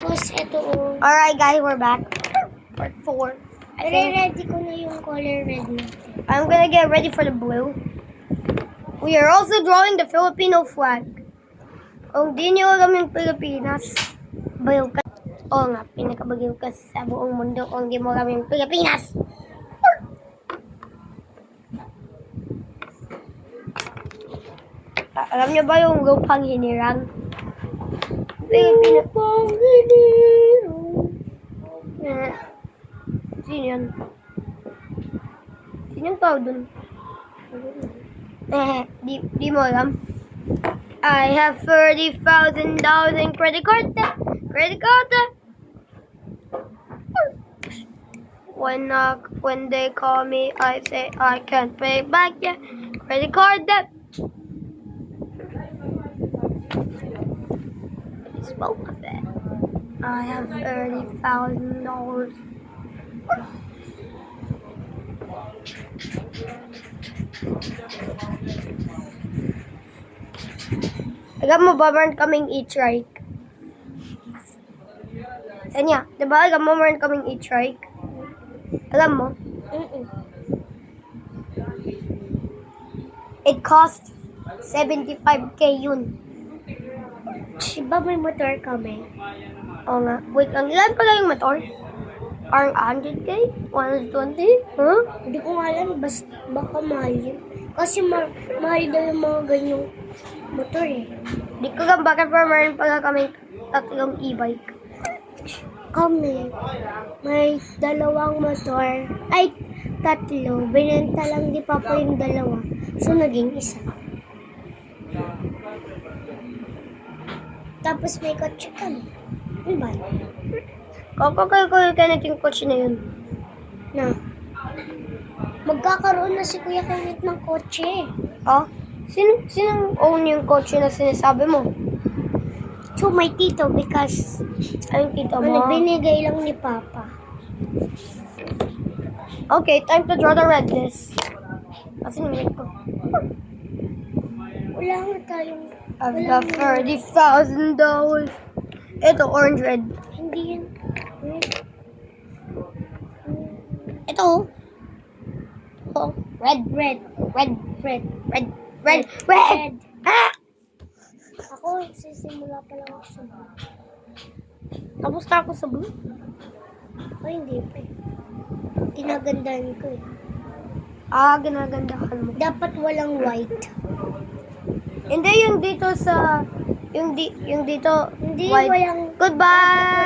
Tapos, ito oh. Alright guys, we're back. Part 4. Ready ko na yung color red natin. I'm gonna get ready for the blue. We are also drawing the Filipino flag. Kung di nyo alam yung Pilipinas, bayaw ka. Oo nga, pinakabagiw ka sa buong mundo kung di mo alam yung Pilipinas. Alam nyo ba yung lupang hinirang? Pilipino. Lupang hinirang. Sino yan? Sino yung tao dun? Di mo alam. I have $30,000 in credit card debt. Credit card debt. When they call me, I say I can't pay back yet. Credit card debt. Spoke of it. I have $30,000. Alam mo ba meron kaming e-trike? Sanya, diba alam mo meron kaming e-trike? Alam mo? It cost 75k yun. Diba may motor kami? Oo nga. Wait lang, ilan pala yung motor? Parang 100k? 120? Huh? Hindi ko nga alam, baka mahal yun. Kasi mahal daw yung mga ganyang motor eh. Di ko lang bakit pa meron pala kaming tatlong e-bike. Kami, may dalawang motor. Ay, tatlo. Binenta lang di Papa yung dalawa. So, naging isa. Tapos may kotse kami. Diba? Kayo yung coach na yun. Na. Magkakaroon na si Kuya Kenneth ng kotse. Oh? Sinong own yung coach na sinasabi mo? So, my tito because Ay, tito mo. binigay lang ni Papa. Okay, time to draw the red list. Kasi red ko. Wala nga tayong... Of the $30,000. Ito, orange red. Hindi yan. Ito. Oh, red. Red. Ah! Ako, sisimula pa lang ako sa blue. Tapos na ako sa blue. Ay, hindi pa eh. Ginagandahan ko eh. Ah, ginagandahan mo. Dapat walang white. Hindi yung dito sa... Yung dito... Hindi, white. walang... Goodbye!